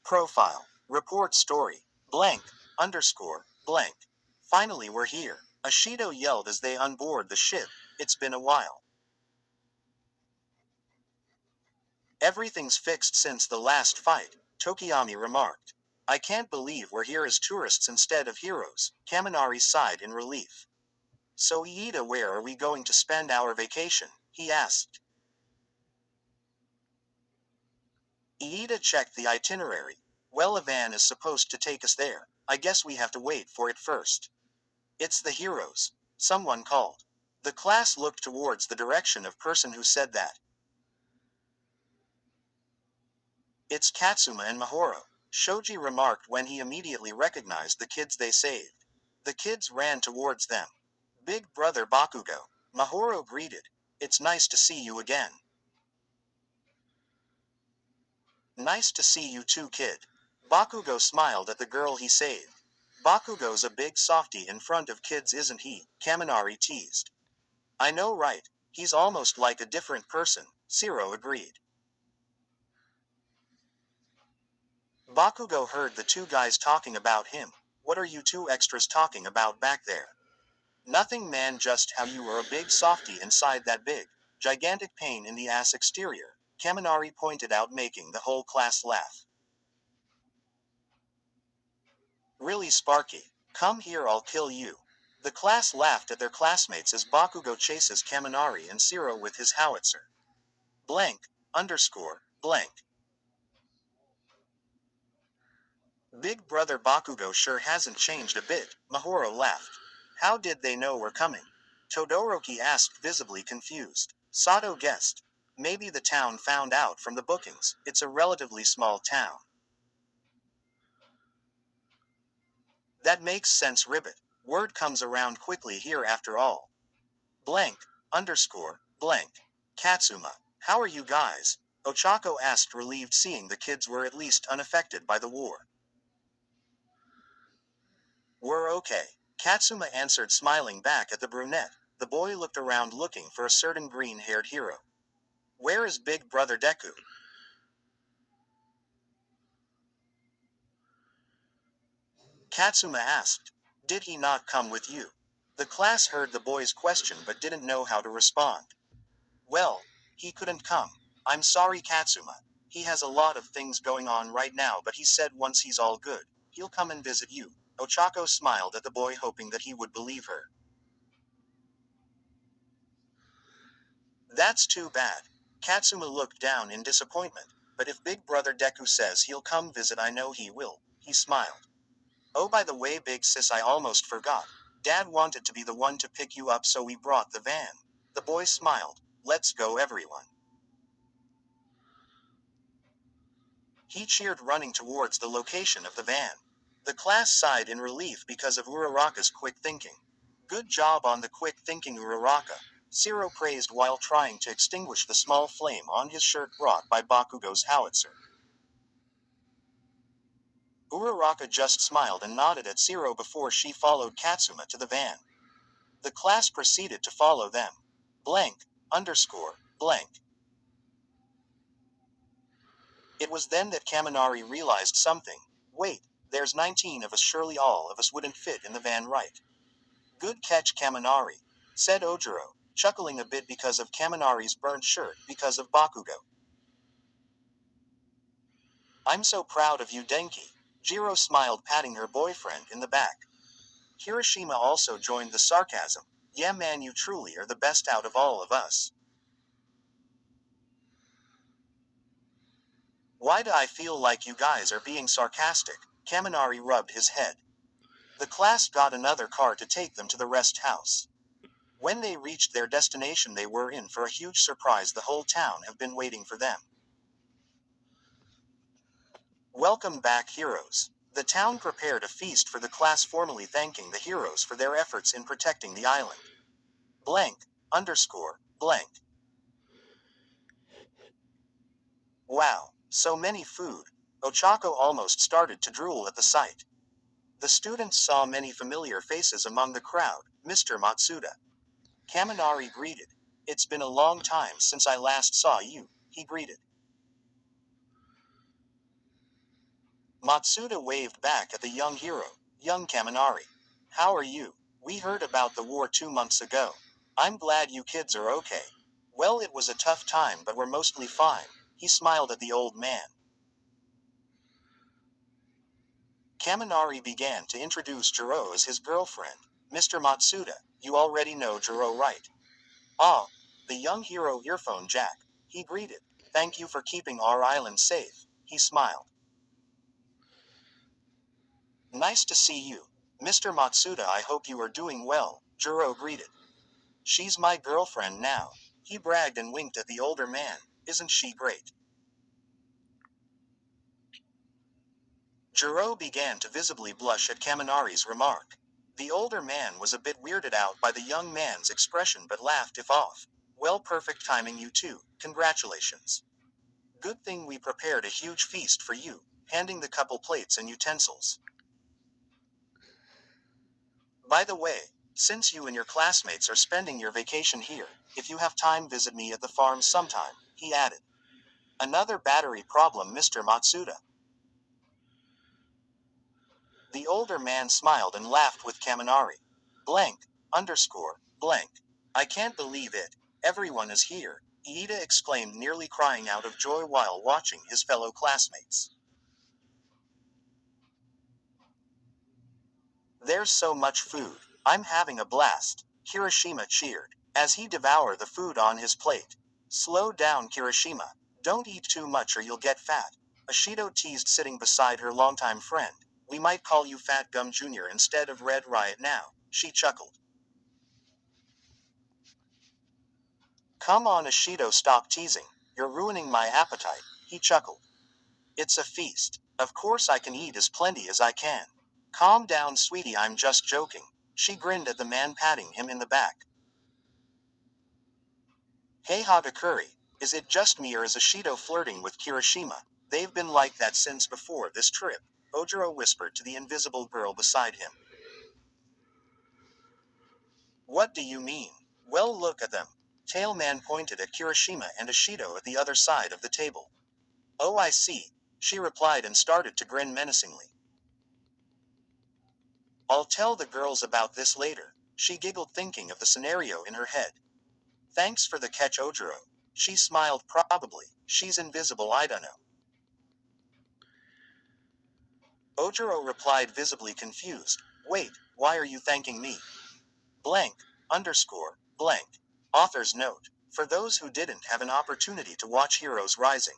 Profile. Report story. Blank. Underscore. Blank. Finally we're here. Ashido yelled as they unboard the ship. It's been a while. Everything's fixed since the last fight, Tokiyami remarked. I can't believe we're here as tourists instead of heroes, Kaminari sighed in relief. So Iida, where are we going to spend our vacation? He asked. Iida checked the itinerary. Well, a van is supposed to take us there. I guess we have to wait for it first. It's the heroes. Someone called. The class looked towards the direction of person who said that. It's Katsuma and Mahoro, Shoji remarked when he immediately recognized the kids they saved. The kids ran towards them. Big brother Bakugo, Mahoro greeted. It's nice to see you again. Nice to see you too, kid. Bakugo smiled at the girl he saved. Bakugo's a big softy in front of kids, isn't he? Kaminari teased. I know, right? He's almost like a different person, Shiro agreed. Bakugo heard the two guys talking about him. What are you two extras talking about back there? Nothing, man, just how you were a big softy inside that big, gigantic pain in the ass exterior, Kaminari pointed out, making the whole class laugh. Really, Sparky? Come here, I'll kill you. The class laughed at their classmates as Bakugo chases Kaminari and Shiro with his howitzer. Blank, underscore, blank. Big brother Bakugo sure hasn't changed a bit, Mahoro laughed. How did they know we're coming? Todoroki asked, visibly confused. Sato guessed. Maybe the town found out from the bookings. It's a relatively small town. That makes sense, Ribbit. Word comes around quickly here after all. Blank, underscore, blank. Katsuma, how are you guys? Ochako asked, relieved seeing the kids were at least unaffected by the war. We're okay. Katsuma answered, smiling back at the brunette. The boy looked around looking for a certain green-haired hero. Where is big brother Deku? Katsuma asked. Did he not come with you? The class heard the boy's question but didn't know how to respond. Well, he couldn't come. I'm sorry, Katsuma. He has a lot of things going on right now, but he said once he's all good, he'll come and visit you. Ochako smiled at the boy, hoping that he would believe her. That's too bad. Katsuma looked down in disappointment. But if big brother Deku says he'll come visit, I know he will. He smiled. Oh, by the way, big sis, I almost forgot. Dad wanted to be the one to pick you up, so we brought the van. The boy smiled. Let's go, everyone. He cheered, running towards the location of the van. The class sighed in relief because of Uraraka's quick thinking. Good job on the quick thinking, Uraraka. Shiro praised while trying to extinguish the small flame on his shirt brought by Bakugo's howitzer. Uraraka just smiled and nodded at Shiro before she followed Katsuma to the van. The class proceeded to follow them. Blank, underscore, blank. It was then that Kaminari realized something. Wait, there's 19 of us, surely all of us wouldn't fit in the van, right? Good catch, Kaminari, said Ojiro, chuckling a bit because of Kaminari's burnt shirt because of Bakugo. I'm so proud of you, Denki. Jiro smiled, patting her boyfriend in the back. Hiroshima also joined the sarcasm. Yeah, man, you truly are the best out of all of us. Why do I feel like you guys are being sarcastic? Kaminari rubbed his head. The class got another car to take them to the rest house. When they reached their destination, they were in for a huge surprise. The whole town have been waiting for them. Welcome back, heroes. The town prepared a feast for the class, formally thanking the heroes for their efforts in protecting the island. Blank, underscore, blank. Wow, so many food. Ochako almost started to drool at the sight. The students saw many familiar faces among the crowd. Mr. Matsuda. Kaminari greeted. It's been a long time since I last saw you, he greeted. Matsuda waved back at the young hero, young Kaminari. How are you? We heard about the war 2 months ago. I'm glad you kids are okay. Well, it was a tough time, but we're mostly fine. He smiled at the old man. Kaminari began to introduce Jiro as his girlfriend. Mr. Matsuda, you already know Jiro, right? Ah, the young hero earphone Jack. He greeted. Thank you for keeping our island safe. He smiled. Nice to see you. Mr. Matsuda, I hope you are doing well, Jiro greeted. She's my girlfriend now. He bragged and winked at the older man. Isn't she great? Jiro began to visibly blush at Kaminari's remark. The older man was a bit weirded out by the young man's expression but laughed if off. Well, perfect timing, you two. Congratulations. Good thing we prepared a huge feast for you, handing the couple plates and utensils. By the way, since you and your classmates are spending your vacation here, if you have time, visit me at the farm sometime, he added. Another battery problem, Mr. Matsuda. The older man smiled and laughed with Kaminari. Blank, underscore, blank. I can't believe it. Everyone is here, Iida exclaimed, nearly crying out of joy while watching his fellow classmates. There's so much food. I'm having a blast, Kirishima cheered, as he devoured the food on his plate. Slow down, Kirishima. Don't eat too much or you'll get fat. Ashido teased, sitting beside her longtime friend. We might call you Fat Gum Jr. instead of Red Riot now, she chuckled. Come on, Ashido, stop teasing. You're ruining my appetite, he chuckled. It's a feast. Of course I can eat as plenty as I can. Calm down, sweetie, I'm just joking. She grinned at the man patting him in the back. Hey Hagakuri, is it just me or is Ashido flirting with Kirishima? They've been like that since before this trip, Ojiro whispered to the invisible girl beside him. What do you mean? Well, look at them. Tailman pointed at Kirishima and Ashido at the other side of the table. Oh, I see, she replied and started to grin menacingly. I'll tell the girls about this later, she giggled, thinking of the scenario in her head. Thanks for the catch, Ojiro. She smiled. Probably, she's invisible, I dunno. Ojiro replied, visibly confused. Wait, why are you thanking me? Blank, underscore, blank. Author's note. For those who didn't have an opportunity to watch Heroes Rising.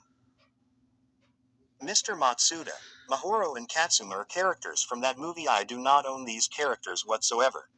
Mr. Matsuda, Mahoro and Katsuma are characters from that movie. I do not own these characters whatsoever.